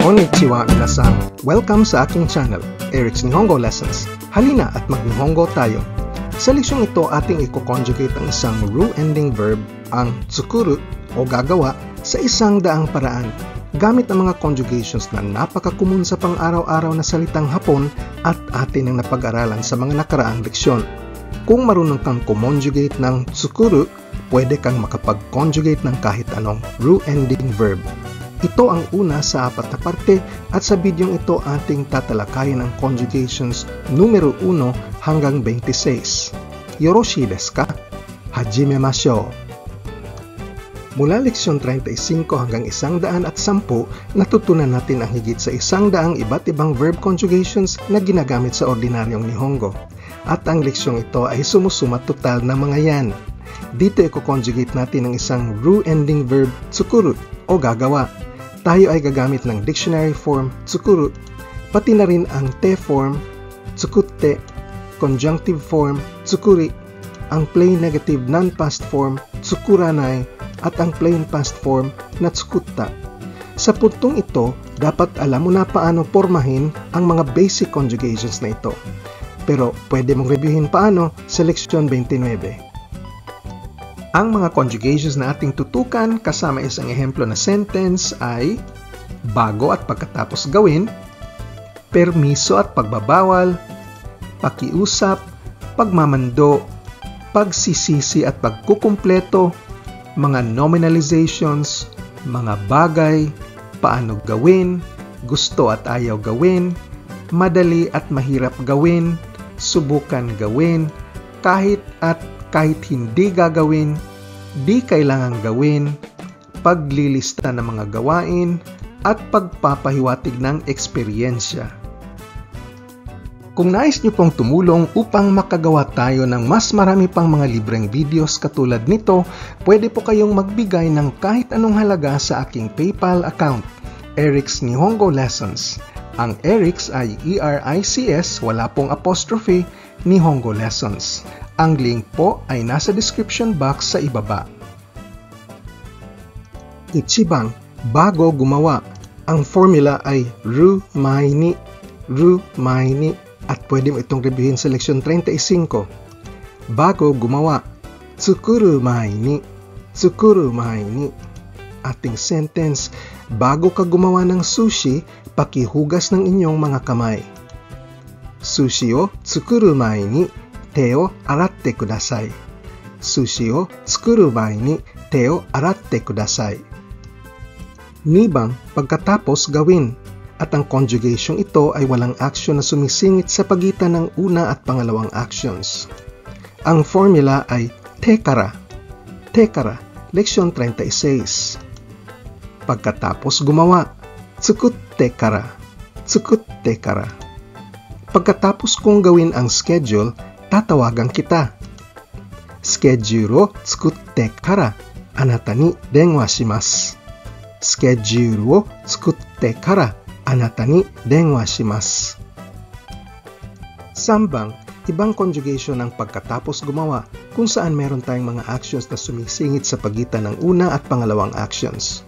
Konnichiwa minasan! Welcome sa aking channel, Eric's Nihongo Lessons. Halina at mag-Nihongo tayo. Sa leksyon ito, ating i-conjugate ang isang ru-ending verb, ang tsukuru o gagawa, sa isang daang paraan gamit ang mga conjugations na napaka-common sa pang-araw-araw na salitang Hapon at atin ang napag-aralan sa mga nakaraang leksyon. Kung marunong kang kumonjugate ng tsukuru, pwede kang makapag-conjugate ng kahit anong ru-ending verb. Ito ang una sa 4 na parte at sa bidyong ito ating tatalakayin ang conjugations numero 1 hanggang 26. Yoroshi desu ka? Hajimemashou! Mula leksyon 35 hanggang 110, natutunan natin ang higit sa 100 iba't ibang verb conjugations na ginagamit sa ordinaryong Nihongo. At ang leksyong ito ay sumusuma total na mga yan. Dito i-conjugate natin ang isang ru-ending verb tsukuru o gagawa. Tayo ay gagamit ng dictionary form tsukuru, pati na rin ang te form tsukutte, conjunctive form tsukuri, ang plain negative non-past form tsukuranai, at ang plain past form na tsukutta. Sa puntong ito, dapat alam mo na paano pormahin ang mga basic conjugations na ito. Pero pwede mong reviewin paano sa leksyon 29. Ang mga conjugations na ating tutukan kasama isang ehemplo na sentence ay bago at pagkatapos gawin, permiso at pagbabawal, pakiusap, pagmamando, pagsisisi at pagkukumpleto, mga nominalizations, mga bagay, paano gawin, gusto at ayaw gawin, madali at mahirap gawin, subukan gawin, kahit hindi gagawin, di kailangang gawin, paglilista ng mga gawain, at pagpapahiwatig ng eksperyensya. Kung nais niyo pong tumulong upang makagawa tayo ng mas marami pang mga libreng videos katulad nito, pwede po kayong magbigay ng kahit anong halaga sa aking PayPal account, Eric's Nihongo Lessons. Ang Eric's ay E-R-I-C-S, wala pong apostrophe, Nihongo Lessons. Ang link po ay nasa description box sa ibaba. Ichibang, bago gumawa. Ang formula ay ru-mai-ni, ru-mai-ni, at pwede mo itong reviewin sa leksyon 35. Bago gumawa, tsukuru-mai-ni, tsukuru-mai-ni. Ating sentence, bago ka gumawa ng sushi, pakihugas ng inyong mga kamay. Sushi o tsukuru-mai ni te o aratte kudasai. Sushi o tsukuru mai ni te o aratte kudasai. Nibang, pagkatapos gawin. At ang conjugation ito ay walang action na sumisingit sa pagitan ng una at pangalawang actions. Ang formula ay tekara. Tekara, leksyon 36. Pagkatapos gumawa, tsukutte kara. Tsukutte kara. Pagkatapos kong gawin ang schedule, tatawagan kita. Schedule o tsukutte kara anata ni denwa shimasu. Schedule o tsukutte kara anata ni denwa shimasu. Sambang, ibang conjugation ng pagkatapos gumawa kung saan meron tayong mga actions na sumisingit sa pagitan ng una at pangalawang actions.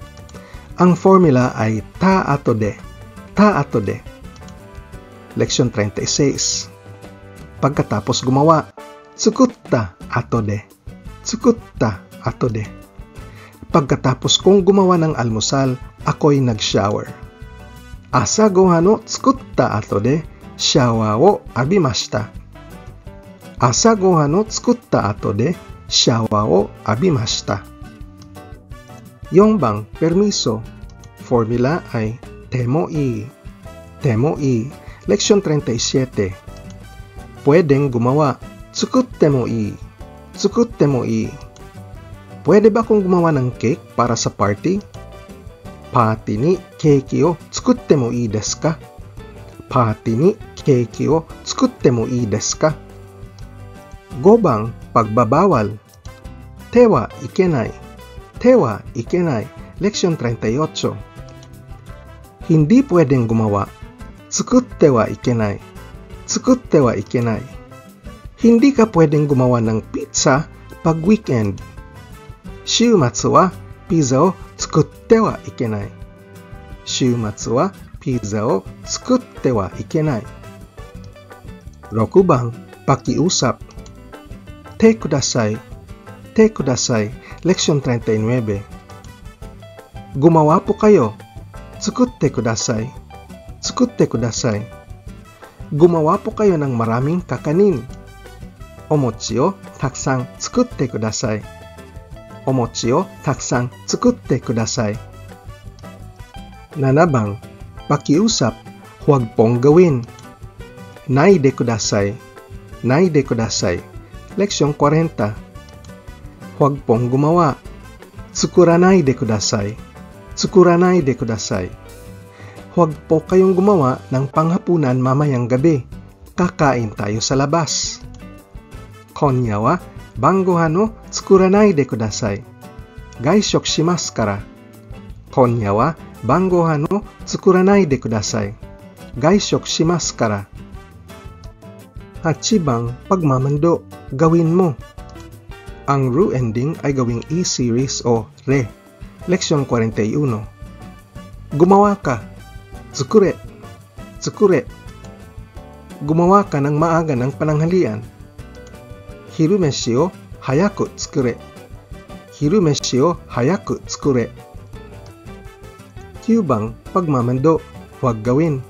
Ang formula ay ta ato de. Ta ato de. Leksyon 36. Pagkatapos gumawa, tsukutta ato de. Tsukutta ato de. Pagkatapos kong gumawa ng almusal, ako'y nag-shower. Asa gohan o tsukutta ato de, shower o abimashita. Asa gohan o tsukutta ato de, shower o abimashita. Yongbang, permiso. Formula ay temo ii. Temo ii. Leksyon 37. Pwedeng gumawa. Tsukutte mo ii. Tsukutte mo ii. Pwede ba kung gumawa ng cake para sa party? Party ni keiki o tsukutte mo ii desu ka? Party ni keiki o tsukutte mo ii desu ka? Gobang, pagbabawal. Te wa ikenai. Te wa ikenai. Leksyon 38. Hindi pwedeng gumawa. Tsukutte wa ikenai. Tsukutte wa ikenai. Hindi ka pwedeng gumawa ng pizza pag weekend. Shiumatsu wa pizza o tsukutte wa ikenai. 週末はピザを作ってはいけない。6番、pakiusap. Te kudasai. Te kudasai. Leksyon 39. Gumawa po kayo. Tsukutte kudasai. Tsukutte kudasai. Gumawa po kayo ng maraming kakanin. Omochi o takusang tsukutte kudasai. Omochi o takusang tsukutte kudasai. 7 bang, pakiusap, huwag pong gawin. Naide kudasai. Naide kudasai. Leksyon 40. Huwag pong gumawa. Tsukuranai de kudasai. Tsukuranai de kudasai. Huwag po kayong gumawa ng panghapunan mamayang gabi. Kakain tayo sa labas. Konya wa bangohan o tsukuranai de kudasai. Gaishok shimasu kara. Konya wa bangohan o tsukuranai de kudasai. Gaishok shimasu kara. 8 bang, pagmamando, gawin mo. Ang ru ending ay gawing E-series o re. Leksyon 41. Gumawa ka. Tsukure. Tsukure. Gumawa ka ng maaga ng pananghalian. Hirumeshi o hayaku tsukure. Hirumeshi o hayaku tsukure. 9 bang, pagmamando, huwag gawin.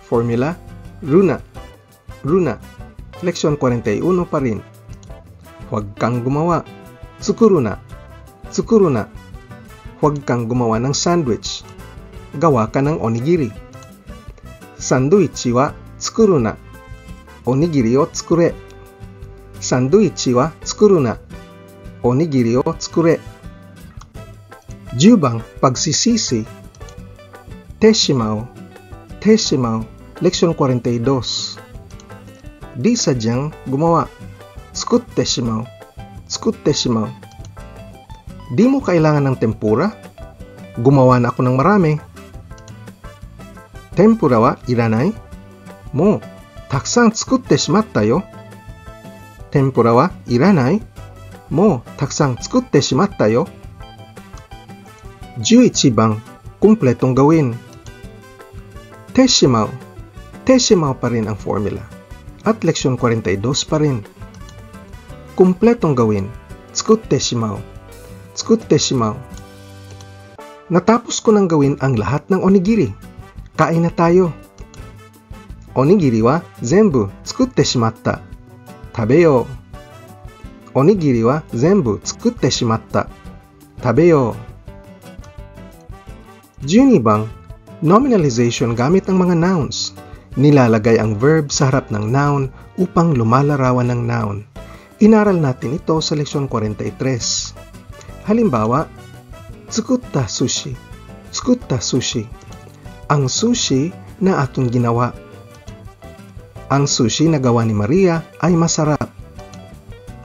Formula, runa. Runa. Leksyon 41 pa rin. Huwag kang gumawa. Tsukuru na. Tsukuru na. Huwag kang gumawa ng sandwich. Gawa ka ng onigiri. Sandwichi wa tsukuru na. Onigiri o tsukure. Sandwichi wa tsukuru na. Onigiri o tsukure. 10 bang, pagsisisi. Teshimao. Teshimao. Leksyon 42. Di sadyang gumawa. Tsukutte shimau. Tsukutte shimau. Di mo kailangan ng tempura? Gumawa na ako ng marami. Tempura wa iranai? Mo, takusan tsukutte shimatta yo. Tempura wa iranai? Mo, takusan tsukutte shimatta yo. 11 bang, kumpletong gawin. Teshimau. Teshimau pa rin ang formula. At leksyon 42 pa rin. Kumpletong gawin. Tsukutte shimau. Tsukutte shimau. Natapos ko nang gawin ang lahat ng onigiri. Kain na tayo. Onigiri wa zenbu tsukutte shimatta. Tabeyo. Onigiri wa zenbu tsukutte shimatta. Tabeyo. 12 bang, nominalization gamit ang mga nouns. Nilalagay ang verb sa harap ng noun upang lumalarawan ng noun. Inaral natin ito sa leksyon 43. Halimbawa, tsukutta sushi. Tsukutta sushi. Ang sushi na aking ginawa. Ang sushi na gawa ni Maria ay masarap.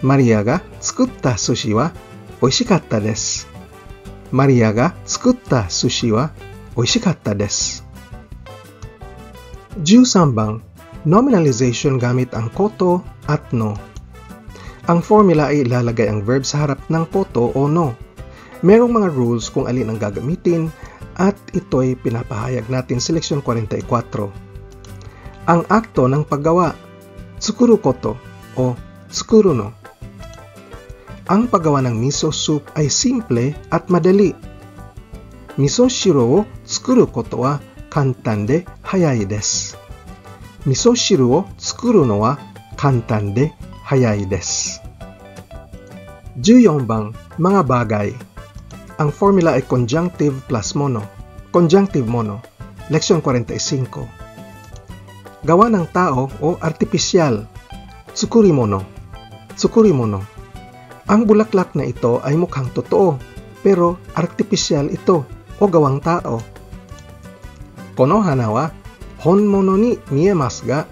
Maria ga tsukutta sushi wa oishikatta desu. Maria ga tsukutta sushi wa oishikatta desu. 13 bang, nominalization gamit ang koto at no. Ang formula ay ilalagay ang verb sa harap ng koto o no. Merong mga rules kung alin ang gagamitin at ito'y pinapahayag natin sa leksyon 44. Ang akto ng paggawa, tsukuru koto o tsukuru no. Ang paggawa ng miso soup ay simple at madali. Miso shiro o tsukuru koto wa kantan de hayai desu. Miso shiru o tsukuru no wa kantan de hayai desu. 14 bang, mga bagay. Ang formula ay conjunctive plus mono. Conjunctive mono. Leksyon 45. Gawa ng tao o artipisyal. Tsukuri mono. Tsukuri mono. Ang bulaklak na ito ay mukhang totoo, pero artipisyal ito o gawang tao. Kono hana wa honmono ni miemasu ga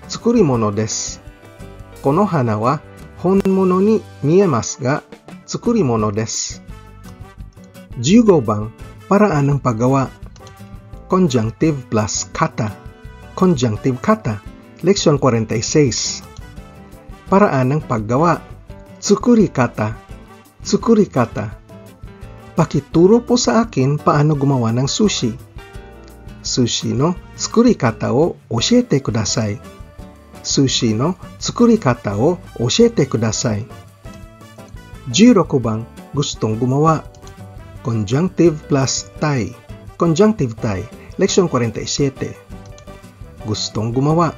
tsukuri mono desu. Kono hana wa honmono ni miemasu ga tsukuri mono desu. 15 bang, paraan ng paggawa. Conjunctive plus kata. Conjunctive kata. Leksyon 46. Paraan ng paggawa. Tsukuri kata. Tsukuri kata. Pakituro po sa akin paano gumawa ng sushi. Sushi no tsukurikata o oshiete kudasai. Sushi no tsukurikata o oshiete kudasai. 16 bang, gustong gumawa. Conjunctive plus tai. Conjunctive tai. Leksyon 47. Gustong gumawa.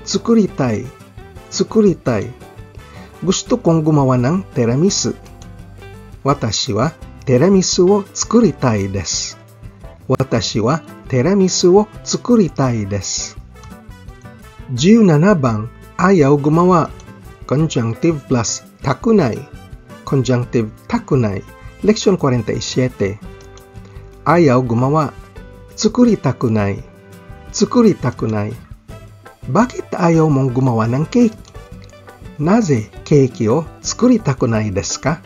Tsukuritai. Tsukuritai. Gusto kong gumawa ng tiramisu. Watashi wa tiramisu o tsukuritai desu. Watashi wa tiramisu o tsukuritai desu. 17 bang, ayaw gumawa. Conjunctive plus takunai. Conjunctive takunai. Leksyon 47. Ayaw gumawa. Tsukuritakunai. Tsukuritakunai. Bakit ayaw mong gumawa ng cake? Naze keiki o tsukuritakunai desu ka?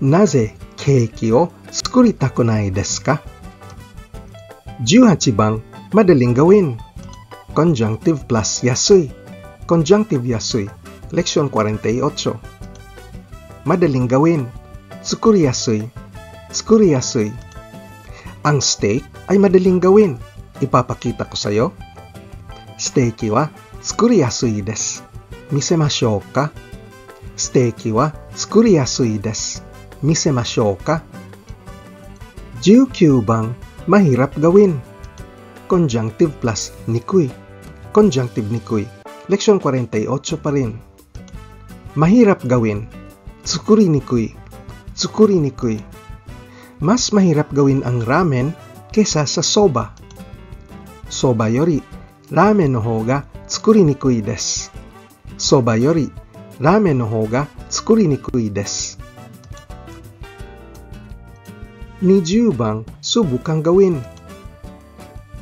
Naze keiki o tsukuritakunai desu ka? 18 bang, madaling gawin. Conjunctive plus yasui. Conjunctive yasui. Leksyon 48. Madaling gawin. Tsukuriyasui. Tsukuriyasui. Ang steak ay madaling gawin. Ipapakita ko sa'yo. Steaki wa tsukuriyasui desu. Misemashou ka? Steaki wa tsukuriyasui desu. Misemashou ka? 19 bang, mahirap gawin. Conjunctive plus nikui. Conjunctive nikui. Leksyon 48 pa rin. Mahirap gawin. Tsukuri nikui. Tsukuri nikui. Mas mahirap gawin ang ramen kesa sa soba. Soba yori ramen no hou ga tsukuri nikui desu. Soba yori ramen no hou ga tsukuri nikui desu. 20 bang, subukang gawin.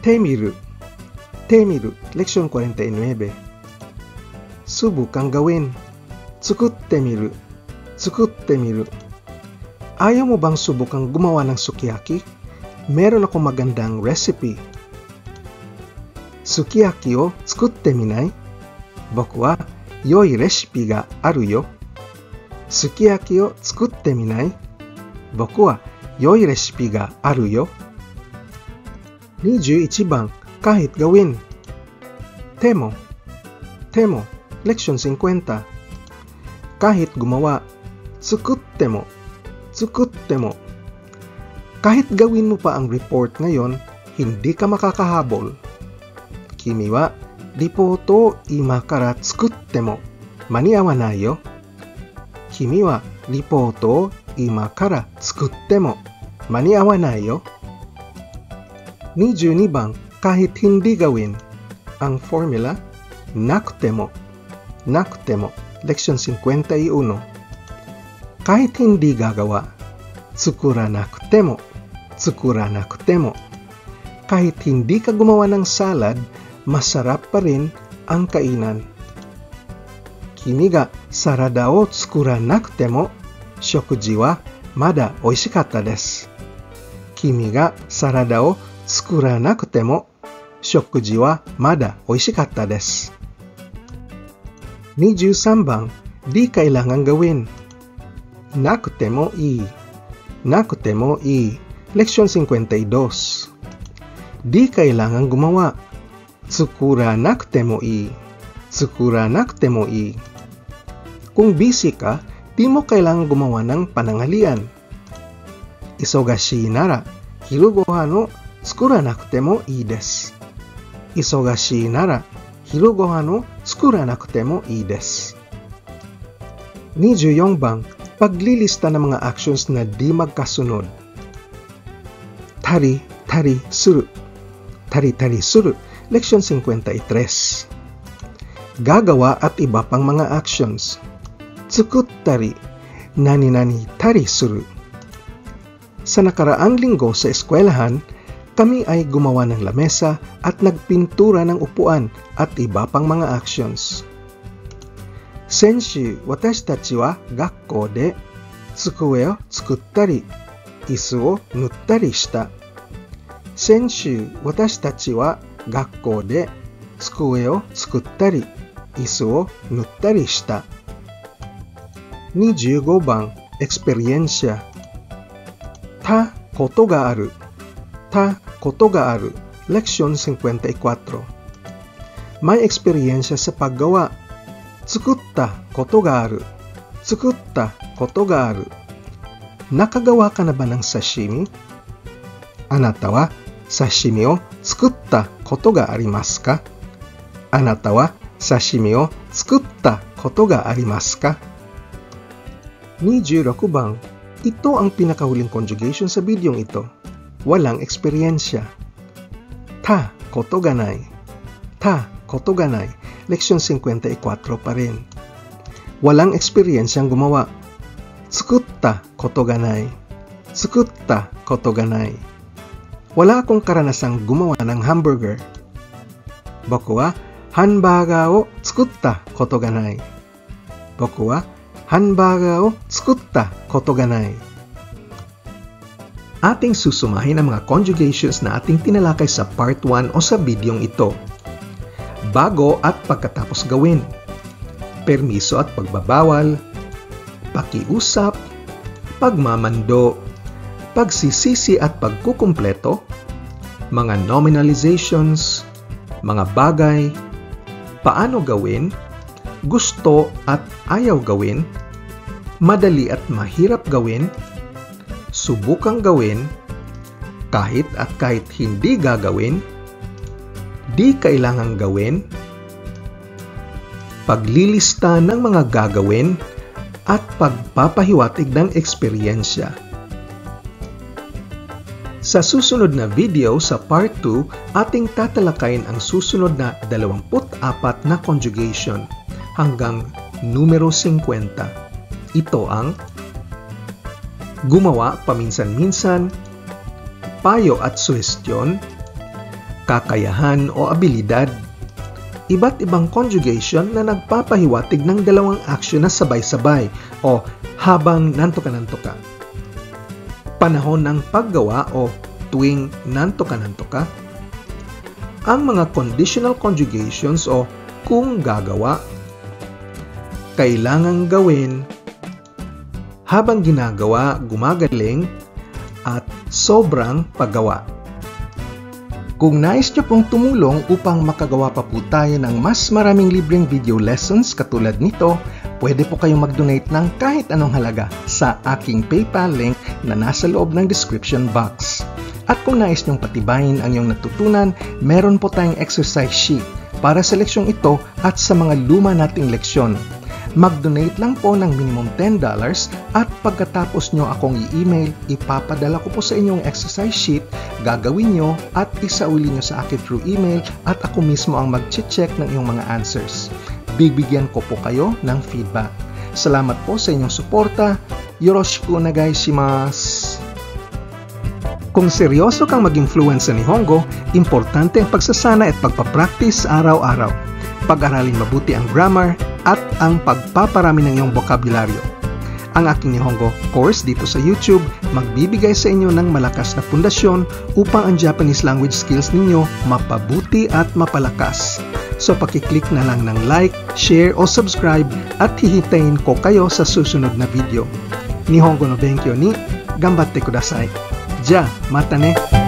Temiru. Temiru. Leksyon 49. Subukang gawin. Tsukutte miru. Tsukutte miru. Ayaw mo bang subukang gumawa ng sukiyaki? Meron akong magandang recipe. Sukiyaki o tsukutte minai? Boku wa yoi recipe ga aru yo. Sukiyaki o tsukutte minai? Boku wa yoi recipe ga aru yo. 21 bang, kahit gawin. Temo. Temo. Leksyon 50. Kahit gumawa. Tsukutte mo. Tsukutte mo. Kahit gawin mo pa ang report ngayon, hindi ka makakahabol. Kimi wa ripoto ima kara tsukutte mo maniawanai yo. Kimi wa ripoto ima kara tsukutte mo maniawanai yo. 22 bang, kahit hindi gawin. Ang formula, nakute mo. Nakute mo. Leksyon 51. Kahit hindi gagawa. Tsukuranakute mo. Tsukuranakute mo. Kahit hindi ka gumawa ng salad, masarap pa rin ang kainan. Kimi ga sarada o tsukuranakute mo, shokuji wa mada oishikatta desu. Kimi ga sarada o tsukuranakute mo, shokuji wa mada oishikatta desu. 23 bang, di kailangan gawin. Nakute mo ii. Nakute mo ii. Leksyon 52. Di kailangan gumawa. Tsukuranakute mo ii. Tsukuranakute mo ii. Kung busy ka, di mo kailangan gumawa ng pananghalian. Isogashi nara, hiru gohan o tsukuranakute mo ii desu. Isogashi nara, hiru gohan o tsukuranakute mo ii desu. 24 bang, paglilista ng mga actions na di magkasunod. Tari, tari, suru. Tari, tari, suru. Leksyon 53. Gagawa at iba pang mga actions. Tsukuttari, nani-nani tari suru. Sa nakaraang linggo sa eskwelahan, kami ay gumawa ng lamesa at nagpintura ng upuan at iba pang mga actions. Senshu, watashi tachi wa gakkou de tsukue o tsukuttari, isu o nuttari shita. Senshu, watashi tachi wa gakkou de tsukue o tsukuttari, isu o nuttari shita. 25 bang, eksperyensya. Ta koto ga aru. Ta koto ga aru. Leksyon 54. May eksperyensya sa paggawa. Tsukutta koto ga aru. Tsukutta koto ga aru. Nakagawa ka na ba ng sashimi? Anata wa sashimi o tsukutta koto ga arimasu ka? Anata wa sashimi o tsukutta koto ga arimasu ka? 26 bang. Ito ang pinakahuling conjugation sa bidyong ito. Walang eksperyensya. Ta koto ga nai. Ta koto ga nai. Leksyon 54 pa rin. Walang eksperyensyang gumawa. Tsukutta koto ga nai. Tsukutta koto ga nai. Wala akong karanasang gumawa ng hamburger. Boku wa hanbaga o tsukutta koto ga nai. Boku wa hanbaga o tsukutta koto ga nai. Ating susumahin ang mga conjugations na ating tinalakay sa part 1 o sa bidyong ito. Bago at pagkatapos gawin. Permiso at pagbabawal. Pakiusap. Pagmamando. Pagsisisi at pagkukumpleto. Mga nominalizations. Mga bagay. Paano gawin. Gusto at ayaw gawin, madali at mahirap gawin, subukang gawin, kahit at kahit hindi gagawin, di kailangang gawin, paglilista ng mga gagawin, at pagpapahiwatig ng eksperyensya. Sa susunod na video sa part 2, ating tatalakayin ang susunod na 24 na conjugation hanggang numero 50. Ito ang gumawa paminsan-minsan, payo at suhestyon, kakayahan o abilidad, iba't ibang conjugation na nagpapahiwatig ng dalawang aksyon na sabay-sabay o habang nantoka-nantoka. Panahon ng paggawa o tuwing nantoka-nantoka. Ang mga conditional conjugations o kung gagawa, kailangang gawin, habang ginagawa, gumagaling, at sobrang paggawa. Kung nais nyo pong tumulong upang makagawa pa po tayo ng mas maraming libreng video lessons katulad nito, pwede po kayong mag-donate ng kahit anong halaga sa aking PayPal link na nasa loob ng description box. At kung nais nyong patibayin ang iyong natutunan, meron po tayong exercise sheet para sa leksyong ito at sa mga luma nating leksyon. Mag-donate lang po ng minimum $10 at pagkatapos nyo akong i-email, ipapadala ko po sa inyong exercise sheet, gagawin nyo at isauli nyo sa akin through email at ako mismo ang mag-check ng iyong mga answers. Bibigyan ko po kayo ng feedback. Salamat po sa inyong suporta. Yoroshiku onegaishimasu. Kung seryoso kang maging fluent sa Nihongo, importante ang pagsasana at pagpapractice araw-araw. Pag-aralin mabuti ang grammar at ang pagpaparami ng iyong bokabularyo. Ang aking Nihongo course dito sa YouTube magbibigay sa inyo ng malakas na pundasyon upang ang Japanese language skills ninyo mapabuti at mapalakas. So pakiclick na lang ng like, share o subscribe at hihintayin ko kayo sa susunod na video. Nihongo no benkyo ni gambatte kudasai. Ja, mata ne!